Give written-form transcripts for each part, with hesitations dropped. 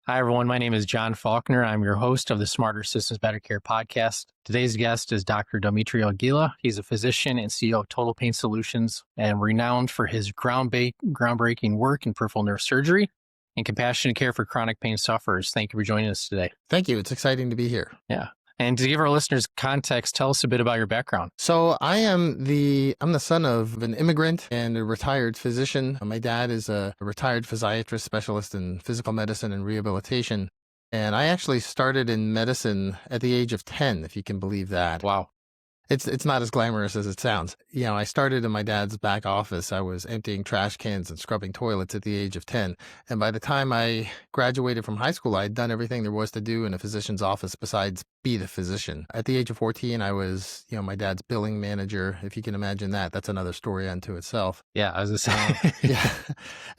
Hi, everyone. My name is John Faulkner. I'm your host of the Smarter Systems Better Care podcast. Today's guest is Dr. Demetrio Aguila. He's a physician and CEO of Total Pain Solutions and renowned for his groundbreaking work in peripheral nerve surgery and compassionate care for chronic pain sufferers. Thank you for joining us today. Thank you. It's exciting to be here. Yeah. And to give our listeners context, tell us a bit about your background. So I'm the son of an immigrant and a retired physician. My dad is a retired physiatrist specialist in physical medicine and rehabilitation. And I actually started in medicine at the age of 10, if you can believe that. Wow. It's not as glamorous as it sounds. You know, I started in my dad's back office. I was emptying trash cans and scrubbing toilets at the age of 10. And by the time I graduated from high school, I'd done everything there was to do in a physician's office besides be the physician. At the age of 14, I was, my dad's billing manager. If you can imagine that, that's another story unto itself. Yeah, I was just saying. Yeah.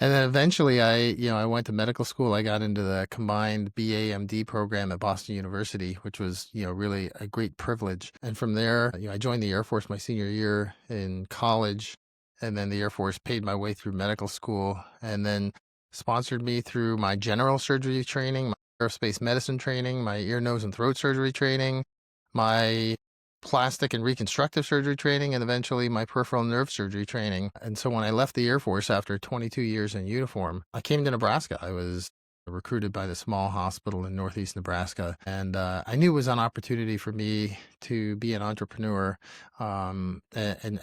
And then eventually I went to medical school. I got into the combined BA/MD program at Boston University, which was, really a great privilege. And from there, I joined the Air Force my senior year in college. And then the Air Force paid my way through medical school and then sponsored me through my general surgery training, my aerospace medicine training, my ear, nose, and throat surgery training, my plastic and reconstructive surgery training, and eventually my peripheral nerve surgery training. And so when I left the Air Force after 22 years in uniform, I came to Nebraska. I was recruited by the small hospital in Northeast Nebraska. And I knew it was an opportunity for me to be an entrepreneur and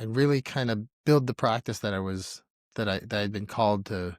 really kind of build the practice that I'd been called to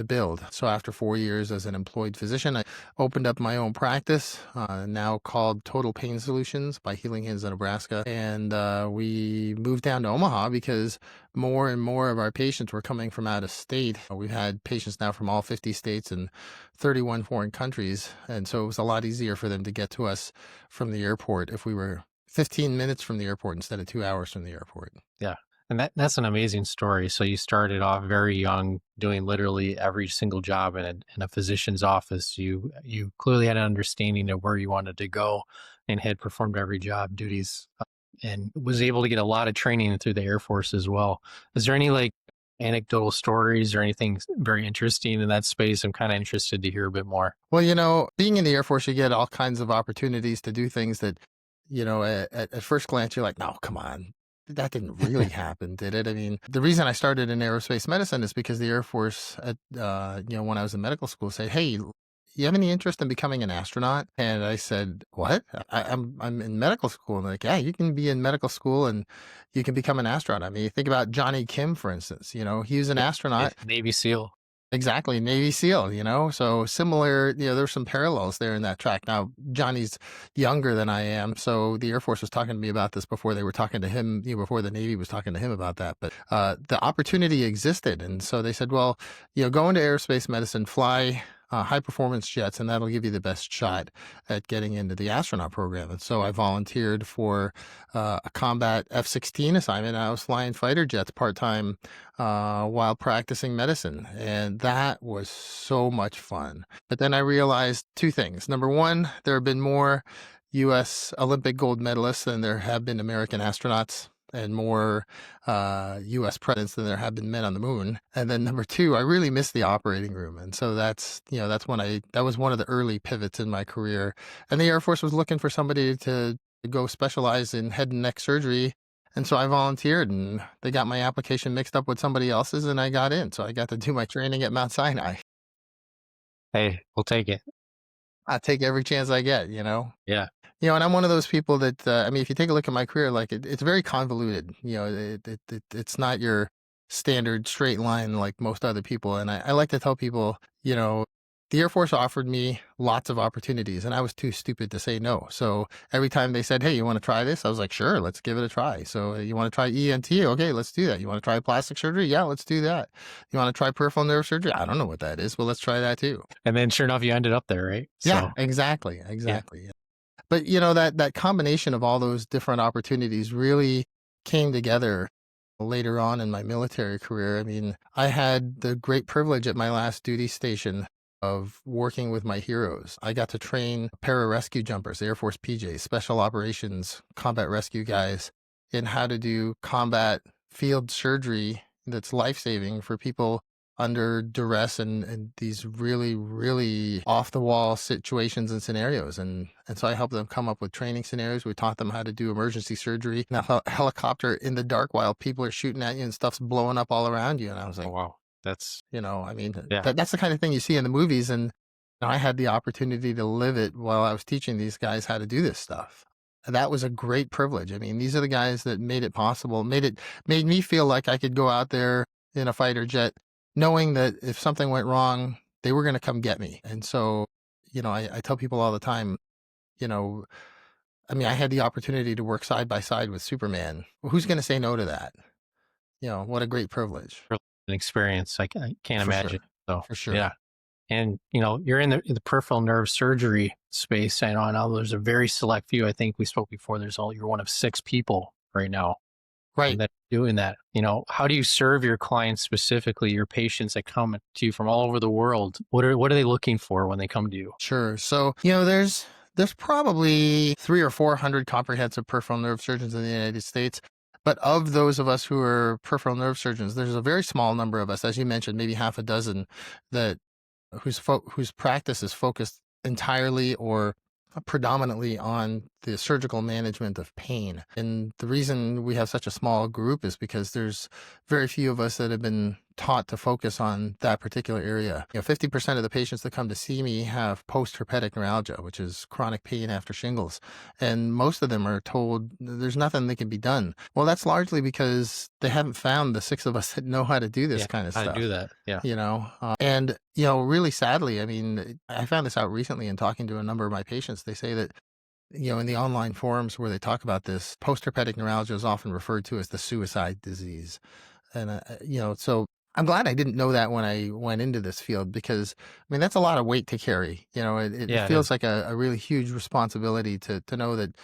build. So after 4 years as an employed physician, I opened up my own practice, now called Total Pain Solutions by Healing Hands of Nebraska. And we moved down to Omaha because more and more of our patients were coming from out of state. We've had patients now from all 50 states and 31 foreign countries. And so it was a lot easier for them to get to us from the airport if we were 15 minutes from the airport instead of 2 hours from the airport. Yeah. And that's an amazing story. So you started off very young, doing literally every single job in a physician's office. You clearly had an understanding of where you wanted to go and had performed every job duties and was able to get a lot of training through the Air Force as well. Is there any anecdotal stories or anything very interesting in that space? I'm kind of interested to hear a bit more. Well, being in the Air Force, you get all kinds of opportunities to do things that, at first glance, you're like, no, come on. That didn't really happen, did it? I mean, the reason I started in aerospace medicine is because the Air Force, when I was in medical school, said, "Hey, you have any interest in becoming an astronaut?" And I said, "What? I'm in medical school." And they're like, "Yeah, you can be in medical school and you can become an astronaut." I mean, think about Johnny Kim, for instance. He was an astronaut. Navy SEAL. Exactly, Navy SEAL, so similar, there's some parallels there in that track. Now, Johnny's younger than I am, so the Air Force was talking to me about this before they were talking to him, before the Navy was talking to him about that. But the opportunity existed, and so they said, well, go into aerospace medicine, fly high-performance jets, and that'll give you the best shot at getting into the astronaut program. And so I volunteered for a combat F-16 assignment. I was flying fighter jets part-time while practicing medicine, and that was so much fun. But then I realized two things. Number one, there have been more U.S. Olympic gold medalists than there have been American astronauts, and more U.S. presidents than there have been men on the moon. And then number two, I really missed the operating room. And so that was one of the early pivots in my career. And the Air Force was looking for somebody to go specialize in head and neck surgery. And so I volunteered, and they got my application mixed up with somebody else's, and I got in. So I got to do my training at Mount Sinai. Hey, we'll take it. I take every chance I get, Yeah. And I'm one of those people that, if you take a look at my career, it's very convoluted. It's not your standard straight line like most other people. And I like to tell people, the Air Force offered me lots of opportunities, and I was too stupid to say no. So every time they said, "Hey, you want to try this?" I was like, "Sure, let's give it a try." So you want to try ENT? Okay, let's do that. You want to try plastic surgery? Yeah, let's do that. You want to try peripheral nerve surgery? I don't know what that is. Well, let's try that too. And then sure enough, you ended up there, right? Yeah, exactly. Yeah. But that combination of all those different opportunities really came together later on in my military career. I mean, I had the great privilege at my last duty station of working with my heroes. I got to train pararescue jumpers, Air Force PJs, special operations, combat rescue guys, in how to do combat field surgery that's life-saving for people under duress and these really, really off the wall situations and scenarios. And so I helped them come up with training scenarios. We taught them how to do emergency surgery, now helicopter in the dark while people are shooting at you and stuff's blowing up all around you. And I was Oh, like, wow. That's I mean, yeah. that's the kind of thing you see in the movies. And I had the opportunity to live it while I was teaching these guys how to do this stuff. And that was a great privilege. I mean, these are the guys that made it possible, made me feel like I could go out there in a fighter jet, knowing that if something went wrong, they were going to come get me. And so, I tell people all the time, you know, I mean, I had the opportunity to work side by side with Superman. Who's going to say no to that? What a great privilege. Really an experience. I can't For imagine. sure. So For yeah. sure. And you're in the peripheral nerve surgery space. I know there's a very select few. I think we spoke before. You're one of 6 people right now Right. that are doing that. How do you serve your clients specifically, your patients that come to you from all over the world? What are they looking for when they come to you? Sure. So, there's probably 300 or 400 comprehensive peripheral nerve surgeons in the United States. But of those of us who are peripheral nerve surgeons, there's a very small number of us, as you mentioned, maybe half a dozen, that whose practice is focused entirely or predominantly on the surgical management of pain. And the reason we have such a small group is because there's very few of us that have been taught to focus on that particular area. 50% of the patients that come to see me have post-herpetic neuralgia, which is chronic pain after shingles. And most of them are told there's nothing that can be done. Well, that's largely because they haven't found the 6 of us that know how to do this Yeah, kind of how to do stuff. that? Yeah, And really sadly, I mean, I found this out recently in talking to a number of my patients. They say that, in the online forums where they talk about this, post-herpetic neuralgia is often referred to as the suicide disease. And, so I'm glad I didn't know that when I went into this field because, I mean, that's a lot of weight to carry. It yeah, it feels is. like a really huge responsibility to know that,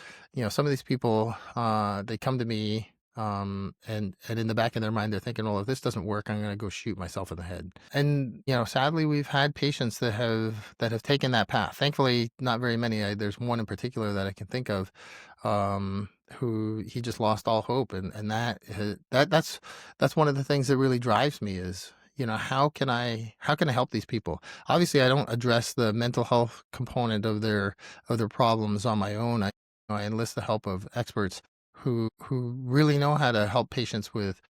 some of these people, they come to me. And in the back of their mind, they're thinking, well, if this doesn't work, I'm going to go shoot myself in the head. And, sadly, we've had patients that have taken that path. Thankfully, not very many. There's one in particular that I can think of, who he just lost all hope. And that's one of the things that really drives me is, how can I help these people? Obviously, I don't address the mental health component of their problems on my own. I enlist the help of experts who really know how to help patients with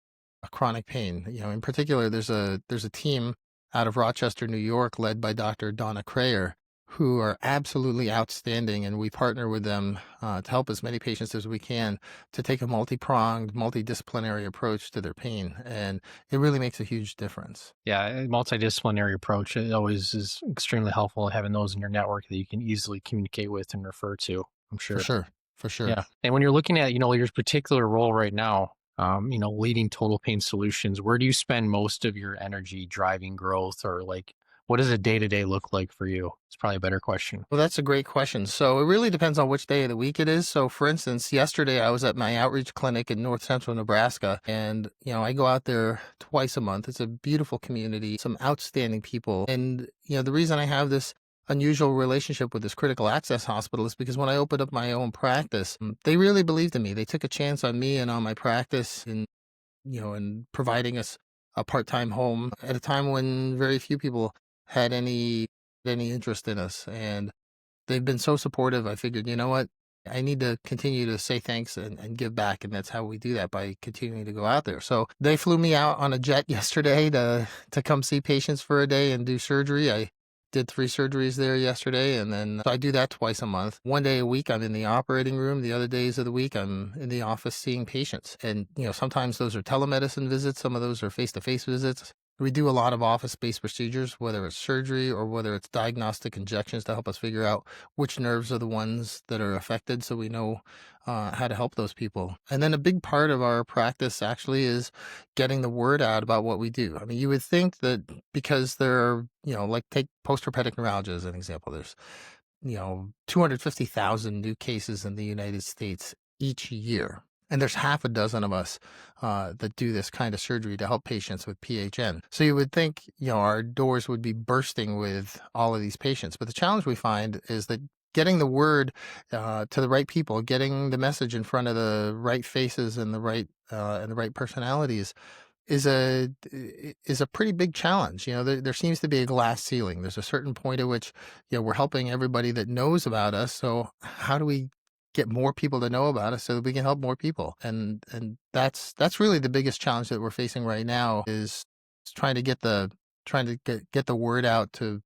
a chronic pain. In particular, there's a team out of Rochester, New York, led by Dr. Donna Crayer, who are absolutely outstanding, and we partner with them to help as many patients as we can to take a multi-pronged, multidisciplinary approach to their pain, and it really makes a huge difference. Yeah, a multidisciplinary approach, it always is extremely helpful having those in your network that you can easily communicate with and refer to. I'm For sure. sure, for sure. Yeah. And when you're looking at, your particular role right now, leading total pain solutions, where do you spend most of your energy driving growth, or like what does a day to day look like for you? It's probably a better question. Well, that's a great question. So it really depends on which day of the week it is. So, for instance, yesterday I was at my outreach clinic in north central Nebraska, and I go out there twice a month. It's a beautiful community, some outstanding people, and the reason I have this unusual relationship with this critical access hospital is because when I opened up my own practice, they really believed in me. They took a chance on me and on my practice, and providing us a part-time home at a time when very few people had any interest in us. And they've been so supportive. I figured, you know what? I need to continue to say thanks and give back. And that's how we do that, by continuing to go out there. So they flew me out on a jet yesterday to come see patients for a day and do surgery. I did 3 surgeries there yesterday. And then so I do that twice a month. One day a week, I'm in the operating room. The other days of the week, I'm in the office seeing patients. And, sometimes those are telemedicine visits. Some of those are face-to-face visits. We do a lot of office-based procedures, whether it's surgery or whether it's diagnostic injections to help us figure out which nerves are the ones that are affected, so we know how to help those people. And then a big part of our practice actually is getting the word out about what we do. I mean, you would think that because there are, like take post-herpetic neuralgia as an example, there's 250,000 new cases in the United States each year. And there's half a dozen of us that do this kind of surgery to help patients with PHN. So you would think, our doors would be bursting with all of these patients. But the challenge we find is that getting the word to the right people, getting the message in front of the right faces and the right personalities is a pretty big challenge. There seems to be a glass ceiling. There's a certain point at which, we're helping everybody that knows about us. So how do we get more people to know about us so that we can help more people? And that's really the biggest challenge that we're facing right now is trying to get the word out to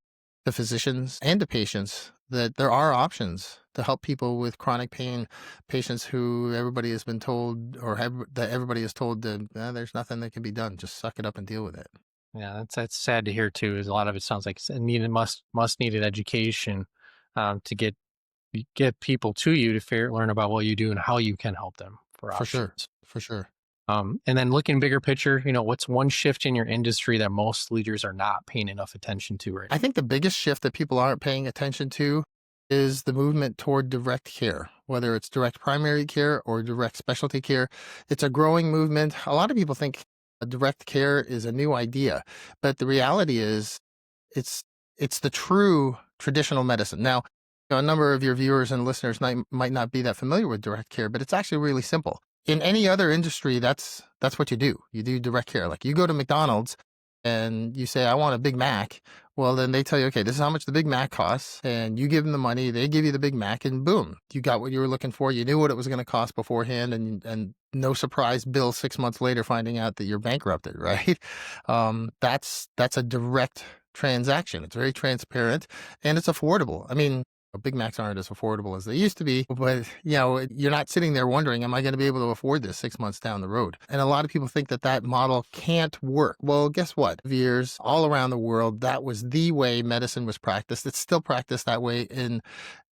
the physicians and the patients that there are options to help people with chronic pain, patients who everybody has been told that everybody is told that there's nothing that can be done. Just suck it up and deal with it. Yeah, that's sad to hear too. Is a lot of it sounds like needed must needed education to get people to you to learn about what you do and how you can help them for For sure. options. For sure. And then looking bigger picture, what's one shift in your industry that most leaders are not paying enough attention to right I think the biggest shift that people aren't paying attention to is the movement toward direct care, whether it's direct primary care or direct specialty care. It's a growing movement. A lot of people think direct care is a new idea, but the reality is it's it's the true traditional medicine. Now, a number of your viewers and listeners might not be that familiar with direct care, but it's actually really simple. In any other industry, that's what you do. You do direct care. Like you go to McDonald's and you say, I want a Big Mac. Well, then they tell you, okay, this is how much the Big Mac costs. And you give them the money, they give you the Big Mac, and boom, you got what you were looking for. You knew what it was going to cost beforehand, and no surprise bill 6 months later finding out that you're bankrupted, right? That's a direct transaction. It's very transparent and it's affordable. I mean, Big Macs aren't as affordable as they used to be, but you're not sitting there wondering, am I going to be able to afford this 6 months down the road? And a lot of people think that that model can't work. Well, guess what? For years all around the world, that was the way medicine was practiced. It's still practiced that way in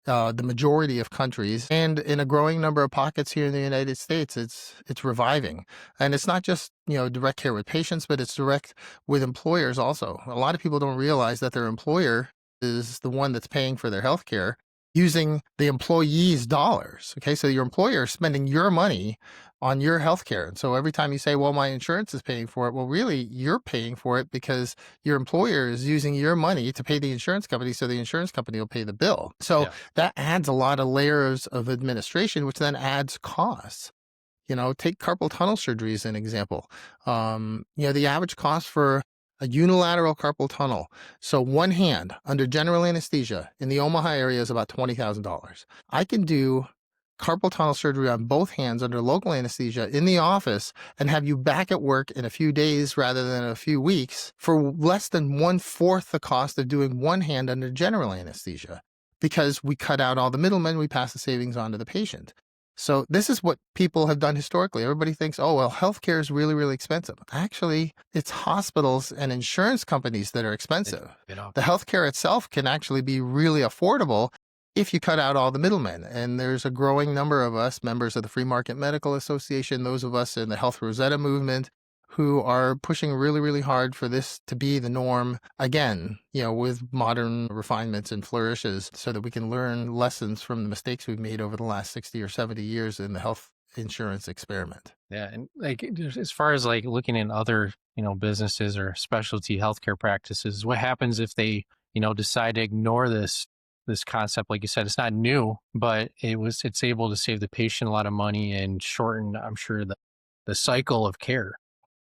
the majority of countries, and in a growing number of pockets here in the United States, it's reviving. And it's not just direct care with patients, but it's direct with employers also. A lot of people don't realize that their employer is the one that's paying for their health care using the employee's dollars. Okay, so your employer is spending your money on your health care. And so every time you say, well, my insurance is paying for it, well, really, you're paying for it because your employer is using your money to pay the insurance company, so the insurance company will pay the bill. So Yeah. that adds a lot of layers of administration, which then adds costs. Take carpal tunnel surgery as an example. The average cost for a unilateral carpal tunnel, so one hand under general anesthesia in the Omaha area, is about $20,000. I can do carpal tunnel surgery on both hands under local anesthesia in the office and have you back at work in a few days rather than a few weeks for less than 1/4 the cost of doing one hand under general anesthesia, because we cut out all the middlemen, we pass the savings on to the patient. So this is what people have done historically. Everybody thinks, oh, well, healthcare is really, really expensive. Actually, it's hospitals and insurance companies that are expensive. The healthcare itself can actually be really affordable if you cut out all the middlemen. And there's a growing number of us, members of the Free Market Medical Association, those of us in the Health Rosetta movement, who are pushing really, really hard for this to be the norm again, with modern refinements and flourishes, so that we can learn lessons from the mistakes we've made over the last 60 or 70 years in the health insurance experiment. Yeah, and as far as looking in other businesses or specialty healthcare practices, what happens if they decide to ignore this concept? Like you said, it's not new, but it's able to save the patient a lot of money and shorten, I'm sure, the cycle of care.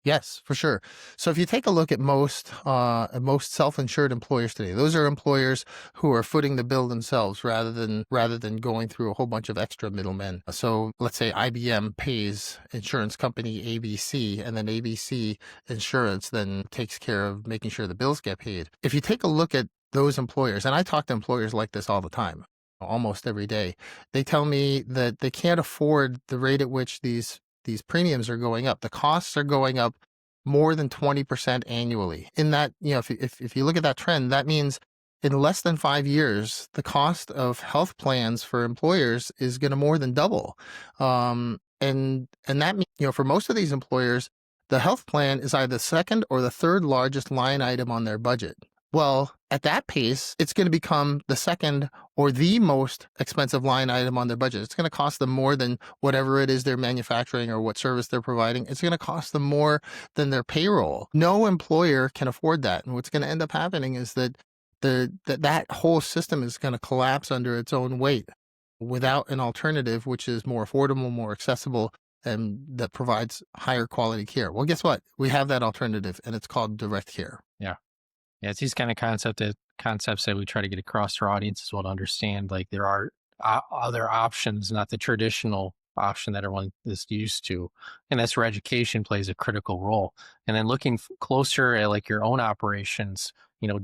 Yes, for sure. So if you take a look at most self-insured employers today, those are employers who are footing the bill themselves rather than going through a whole bunch of extra middlemen. So let's say IBM pays insurance company ABC, and then ABC Insurance then takes care of making sure the bills get paid. If you take a look at those employers, and I talk to employers like this all the time, almost every day, they tell me that they can't afford the rate at which these premiums are going up. The costs are going up more than 20% annually. In that, if you look at that trend, that means in less than 5 years, the cost of health plans for employers is going to more than double. And that means, for most of these employers, the health plan is either the second or the third largest line item on their budget. Well, at that pace, it's going to become the second or the most expensive line item on their budget. It's going to cost them more than whatever it is they're manufacturing or what service they're providing. It's going to cost them more than their payroll. No employer can afford that. And what's going to end up happening is that that whole system is going to collapse under its own weight without an alternative, which is more affordable, more accessible, and that provides higher quality care. Well, guess what? We have that alternative, and it's called direct care. Yeah. Yeah, it's these kind of concepts that we try to get across to our audience as well to understand. Like there are other options, not the traditional option that everyone is used to, and that's where education plays a critical role. And then looking closer at like your own operations,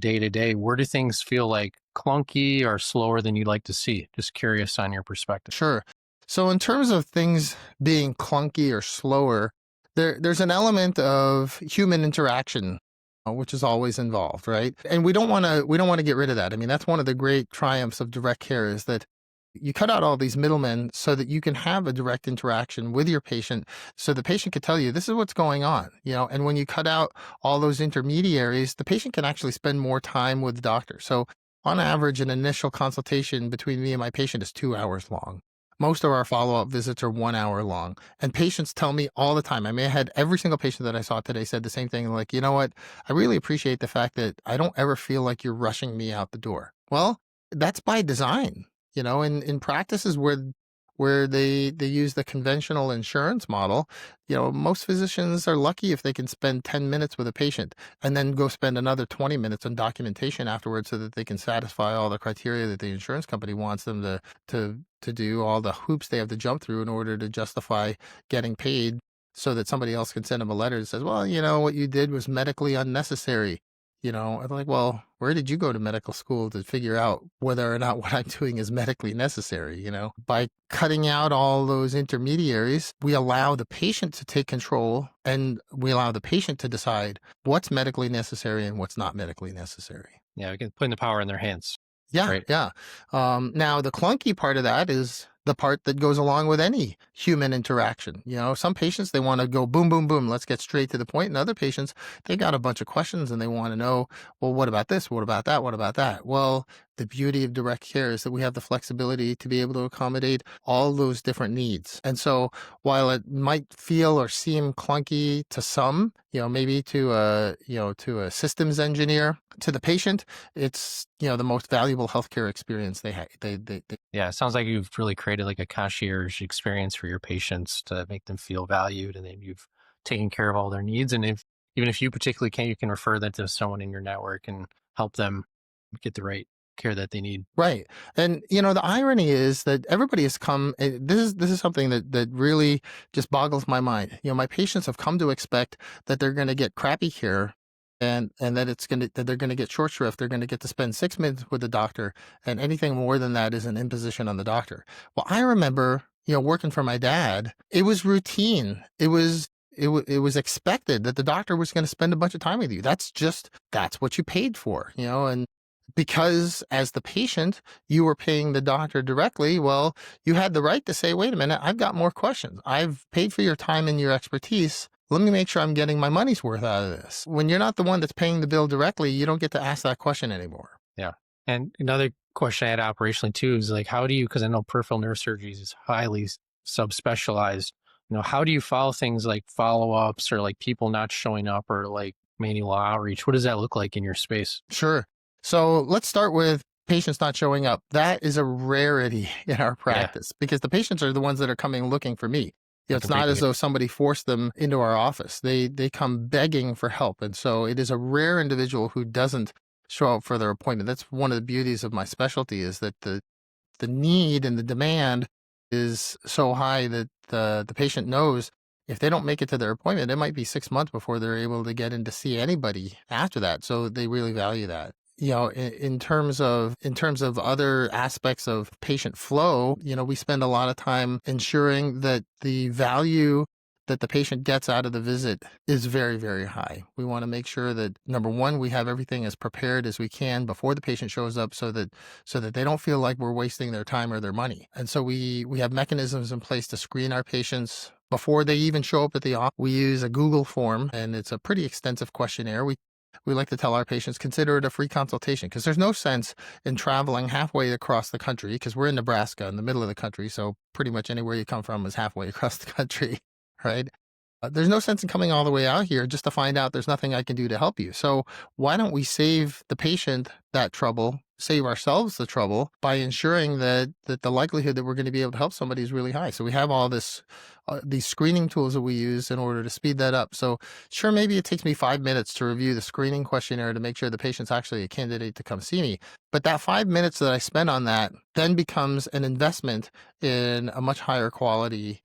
day to day, where do things feel like clunky or slower than you'd like to see? Just curious on your perspective. Sure. So in terms of things being clunky or slower, there's an element of human interaction which is always involved, right? And we don't want to get rid of that. I mean, that's one of the great triumphs of direct care is that you cut out all these middlemen so that you can have a direct interaction with your patient so the patient can tell you this is what's going on, and when you cut out all those intermediaries, the patient can actually spend more time with the doctor. So on average, an initial consultation between me and my patient is 2 hours long. Most of our follow-up visits are 1 hour long. And patients tell me all the time, I may have had every single patient that I saw today said the same thing, like, you know what? I really appreciate the fact that I don't ever feel like you're rushing me out the door. Well, that's by design. In practices where they use the conventional insurance model, most physicians are lucky if they can spend 10 minutes with a patient and then go spend another 20 minutes on documentation afterwards so that they can satisfy all the criteria that the insurance company wants them to do, all the hoops they have to jump through in order to justify getting paid so that somebody else can send them a letter that says, well, what you did was medically unnecessary. I'm like, well, where did you go to medical school to figure out whether or not what I'm doing is medically necessary? By cutting out all those intermediaries, we allow the patient to take control and we allow the patient to decide what's medically necessary and what's not medically necessary. Yeah, we can put the power in their hands, Yeah, right? yeah. Now, the clunky part of that is the part that goes along with any human interaction. Some patients, they want to go boom, boom, boom, let's get straight to the point. And other patients, they got a bunch of questions and they want to know, well, what about this? What about that? What about that? Well, the beauty of direct care is that we have the flexibility to be able to accommodate all those different needs. And so while it might feel or seem clunky to some, maybe to a systems engineer, to the patient, it's, the most valuable healthcare experience they have. Yeah, it sounds like you've really created like a concierge experience for your patients to make them feel valued, and then you've taken care of all their needs. And even if you particularly can't, you can refer that to someone in your network and help them get the right care that they need. Right. And the irony is that everybody has come this is something that really just boggles my mind. My patients have come to expect that they're going to get crappy care and that they're going to get short shrift. They're going to get to spend 6 minutes with the doctor, and anything more than that is an imposition on the doctor. Well, I remember, working for my dad, it was routine. It was expected that the doctor was going to spend a bunch of time with you. That's what you paid for, and because as the patient, you were paying the doctor directly, well, you had the right to say, wait a minute, I've got more questions. I've paid for your time and your expertise. Let me make sure I'm getting my money's worth out of this. When you're not the one that's paying the bill directly, you don't get to ask that question anymore. Yeah. And another question I had operationally too is like, how do you, because I know peripheral nerve surgery is highly subspecialized, how do you follow things like follow-ups or like people not showing up or like manual outreach? What does that look like in your space? Sure. So let's start with patients not showing up. That is a rarity in our Yeah, practice because the patients are the ones that are coming looking for me. I It's not completely as get though somebody forced them into our office. They come begging for help. And so it is a rare individual who doesn't show up for their appointment. That's one of the beauties of my specialty is that the need and the demand is so high that the patient knows if they don't make it to their appointment, it might be 6 months before they're able to get in to see anybody after that. So they really value that. In terms of other aspects of patient flow, we spend a lot of time ensuring that the value that the patient gets out of the visit is very, very high. We want to make sure that number one, we have everything as prepared as we can before the patient shows up so that they don't feel like we're wasting their time or their money. And so we have mechanisms in place to screen our patients before they even show up at the office. We use a Google form, and it's a pretty extensive questionnaire. We like to tell our patients, consider it a free consultation because there's no sense in traveling halfway across the country because we're in Nebraska in the middle of the country. So pretty much anywhere you come from is halfway across the country, right? There's no sense in coming all the way out here just to find out there's nothing I can do to help you. So why don't we save the patient that trouble, save ourselves the trouble by ensuring that the likelihood that we're going to be able to help somebody is really high. So we have all these screening tools that we use in order to speed that up. So sure, maybe it takes me 5 minutes to review the screening questionnaire to make sure the patient's actually a candidate to come see me. But that 5 minutes that I spend on that then becomes an investment in a much higher quality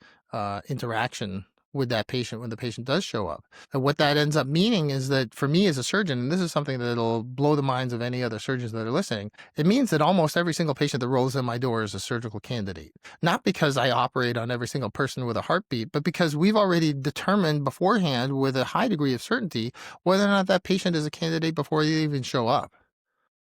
interaction with that patient when the patient does show up. And what that ends up meaning is that for me as a surgeon, and this is something that'll blow the minds of any other surgeons that are listening, it means that almost every single patient that rolls in my door is a surgical candidate. Not because I operate on every single person with a heartbeat, but because we've already determined beforehand with a high degree of certainty whether or not that patient is a candidate before they even show up.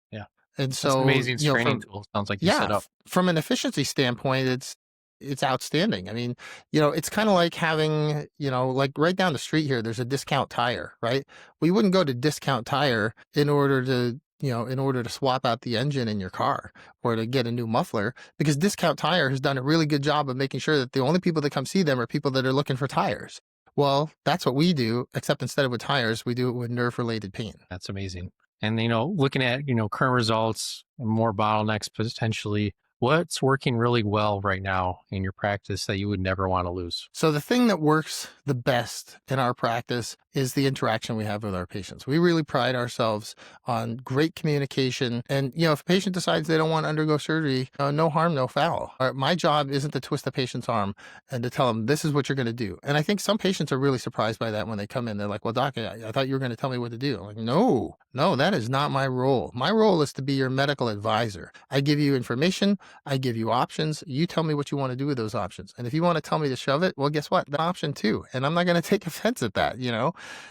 Yeah. And That's an so, amazing screening tool. Sounds like you yeah, set up. from an efficiency standpoint, it's outstanding. I mean, it's kind of like having, like right down the street here, there's a Discount Tire, right? We wouldn't go to Discount Tire in order to swap out the engine in your car or to get a new muffler, because Discount Tire has done a really good job of making sure that the only people that come see them are people that are looking for tires. Well, that's what we do, except instead of with tires, we do it with nerve-related pain. That's amazing. And, looking at, current results, more bottlenecks potentially, what's working really well right now in your practice that you would never want to lose? So the thing that works the best in our practice is the interaction we have with our patients. We really pride ourselves on great communication. And, if a patient decides they don't want to undergo surgery, no harm, no foul. My job isn't to twist the patient's arm and to tell them, this is what you're going to do. And I think some patients are really surprised by that when they come in. They're like, well, doc, I thought you were going to tell me what to do. I'm like, no, that is not my role. My role is to be your medical advisor. I give you information. I give you options. You tell me what you want to do with those options. And if you want to tell me to shove it, well, guess what? The option too. And I'm not going to take offense at that.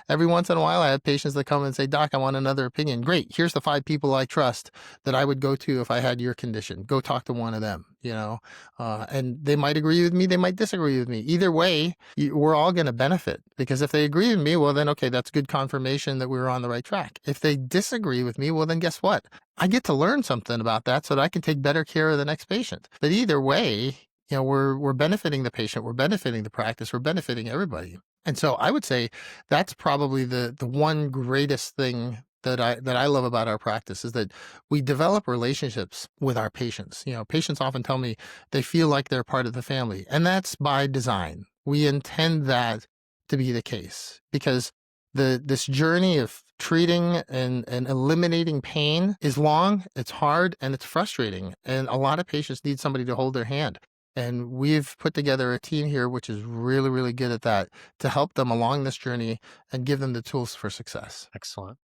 Every once in a while, I have patients that come and say, doc, I want another opinion. Great. Here's the 5 people I trust that I would go to if I had your condition. Go talk to one of them, and they might agree with me. They might disagree with me. Either way, we're all going to benefit, because if they agree with me, well, then, okay, that's good confirmation that we were on the right track. If they disagree with me, well, then guess what? I get to learn something about that so that I can take better care of the next patient. But either way, we're benefiting the patient, we're benefiting the practice, we're benefiting everybody. And so I would say that's probably the one greatest thing that I love about our practice is that we develop relationships with our patients. Patients often tell me they feel like they're part of the family, and that's by design. We intend that to be the case, because this journey of treating and eliminating pain is long, it's hard, and it's frustrating. And a lot of patients need somebody to hold their hand. And we've put together a team here which is really, really good at that, to help them along this journey and give them the tools for success. Excellent.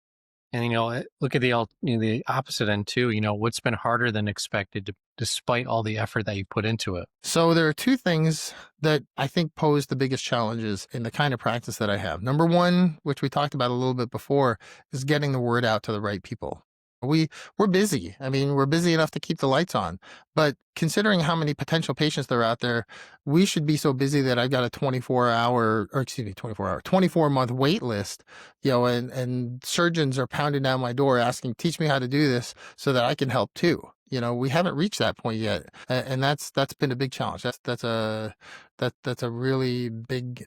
And, look at the opposite end too. What's been harder than expected despite all the effort that you put into it? So there are 2 things that I think pose the biggest challenges in the kind of practice that I have. Number one, which we talked about a little bit before, is getting the word out to the right people. We're busy. I mean, we're busy enough to keep the lights on, but considering how many potential patients there are out there, we should be so busy that I've got a 24-month wait list, and surgeons are pounding down my door asking, teach me how to do this so that I can help too. We haven't reached that point yet. And that's been a big challenge. That's a really big,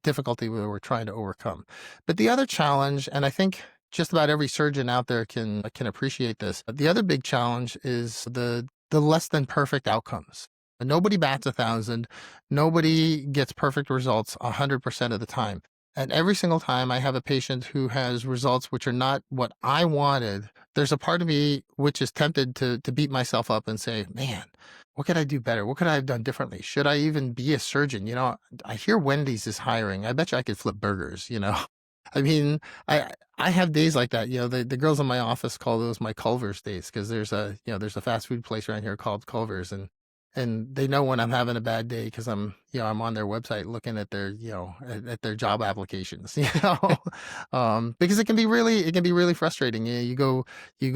difficulty we're trying to overcome. But the other challenge, and I think just about every surgeon out there can appreciate this. The other big challenge is the less than perfect outcomes. Nobody bats 1,000. Nobody gets perfect results 100% of the time. And every single time I have a patient who has results which are not what I wanted, there's a part of me which is tempted to beat myself up and say, man, what could I do better? What could I have done differently? Should I even be a surgeon? I hear Wendy's is hiring. I bet you I could flip burgers. I mean, I have days like that. The girls in my office call those my Culver's days, because there's a fast food place around here called Culver's, and they know when I'm having a bad day because I'm on their website looking at their at their job applications, because it can be really frustrating. You go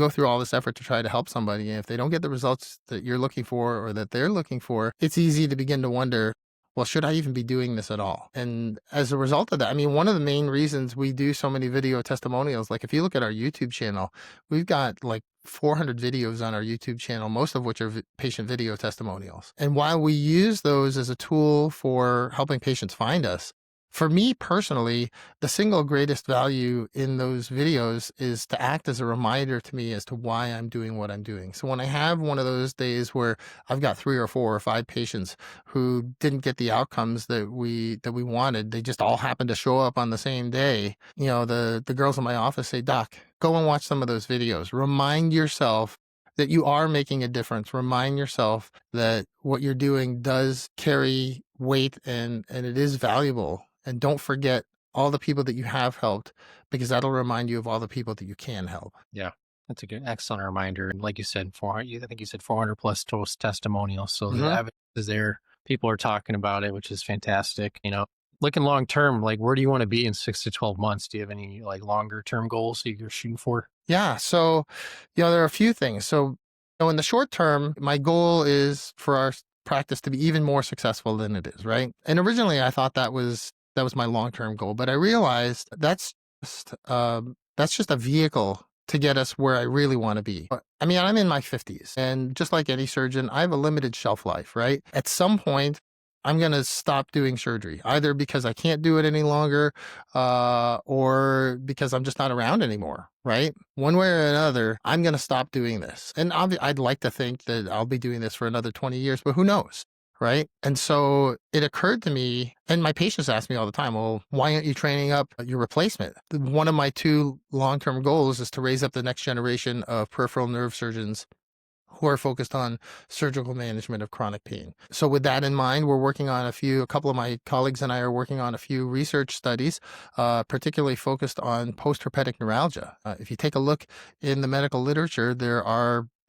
through all this effort to try to help somebody, and if they don't get the results that you're looking for or that they're looking for, it's easy to begin to wonder, well, should I even be doing this at all? And as a result of that, I mean, one of the main reasons we do so many video testimonials, like if you look at our YouTube channel, we've got like 400 videos on our YouTube channel, most of which are patient video testimonials. And while we use those as a tool for helping patients find us, For me personally, the single greatest value in those videos is to act as a reminder to me as to why I'm doing what I'm doing. So when I have one of those days where I've got 3 or 4 or 5 patients who didn't get the outcomes that we wanted, they just all happened to show up on the same day. The girls in my office say, "Doc, go and watch some of those videos. Remind yourself that you are making a difference. Remind yourself that what you're doing does carry weight and it is valuable. And don't forget all the people that you have helped, because that'll remind you of all the people that you can help." Yeah, that's a good, excellent reminder. And like you said, 400, I think you said 400 plus testimonials. So the Hmm. evidence is there. People are talking about it, which is fantastic. Looking long term, like where do you want to be in 6 to 12 months? Do you have any like longer term goals that you're shooting for? Yeah. So, there are a few things. So, in the short term, my goal is for our practice to be even more successful than it is, right? And originally I thought that was my long-term goal, but I realized that's just a vehicle to get us where I really want to be. I mean, I'm in my 50s, and just like any surgeon, I have a limited shelf life, right? At some point, I'm going to stop doing surgery, either because I can't do it any longer, or because I'm just not around anymore, right? One way or another, I'm going to stop doing this. And I'd like to think that I'll be doing this for another 20 years, but who knows? Right. And so it occurred to me, and my patients ask me all the time, well, why aren't you training up your replacement? One of my two long term goals is to raise up the next generation of peripheral nerve surgeons who are focused on surgical management of chronic pain. So with that in mind, we're working on a couple of my colleagues and I are working on a few research studies, particularly focused on post-herpetic neuralgia. If you take a look in the medical literature,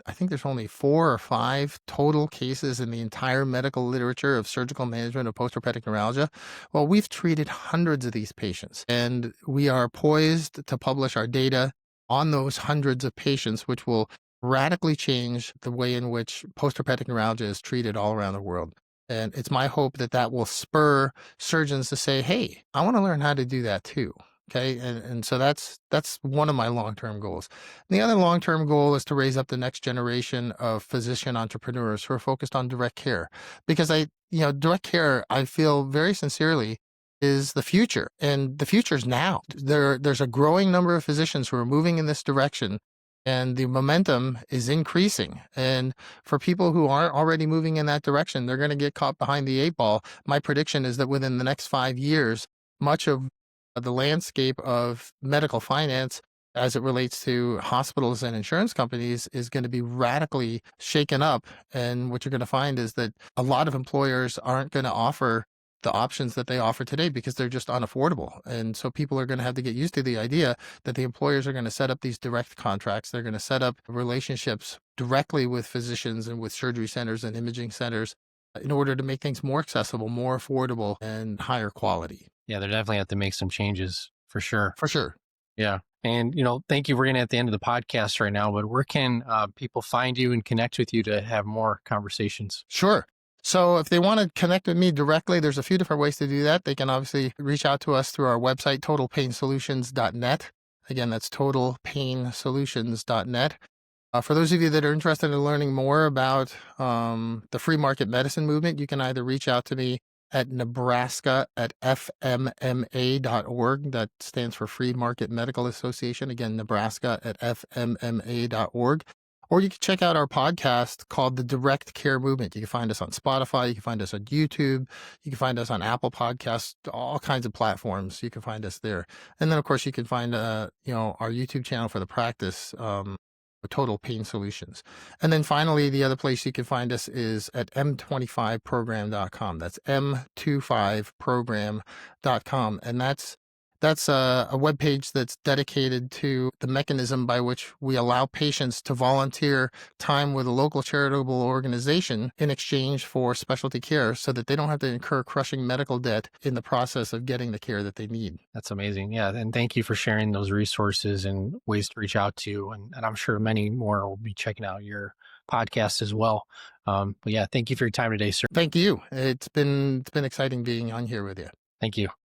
I think there's only 4 or 5 total cases in the entire medical literature of surgical management of post-herpetic neuralgia. Well, we've treated hundreds of these patients, and we are poised to publish our data on those hundreds of patients, which will radically change the way in which post-herpetic neuralgia is treated all around the world. And it's my hope that that will spur surgeons to say, hey, I want to learn how to do that too. Okay. And so that's one of my long-term goals. And the other long-term goal is to raise up the next generation of physician entrepreneurs who are focused on direct care. Because direct care, I feel very sincerely, is the future. And the future is now. There's a growing number of physicians who are moving in this direction, and the momentum is increasing. And for people who aren't already moving in that direction, they're going to get caught behind the 8 ball. My prediction is that within the next 5 years, much of the landscape of medical finance as it relates to hospitals and insurance companies is going to be radically shaken up. And what you're going to find is that a lot of employers aren't going to offer the options that they offer today because they're just unaffordable. And so people are going to have to get used to the idea that the employers are going to set up these direct contracts. They're going to set up relationships directly with physicians and with surgery centers and imaging centers in order to make things more accessible, more affordable, and higher quality. Yeah, they definitely have to make some changes for sure. For sure. Yeah. And, thank you. We're getting at the end of the podcast right now, but where can people find you and connect with you to have more conversations? Sure. So if they want to connect with me directly, there's a few different ways to do that. They can obviously reach out to us through our website, totalpainsolutions.net. Again, that's totalpainsolutions.net. For those of you that are interested in learning more about the free market medicine movement, you can either reach out to me at nebraska@fmma.org. That stands for Free Market Medical Association. Again, nebraska@fmma.org. Or you can check out our podcast called The Direct Care Movement. You can find us on Spotify. You can find us on YouTube. You can find us on Apple Podcasts, all kinds of platforms. You can find us there. And then, of course, you can find, our YouTube channel for the practice, Total Pain Solutions. And then finally, the other place you can find us is at m25program.com. That's m25program.com. And that's a webpage that's dedicated to the mechanism by which we allow patients to volunteer time with a local charitable organization in exchange for specialty care so that they don't have to incur crushing medical debt in the process of getting the care that they need. That's amazing. Yeah. And thank you for sharing those resources and ways to reach out to. And I'm sure many more will be checking out your podcast as well. But yeah, thank you for your time today, sir. Thank you. It's been exciting being on here with you. Thank you.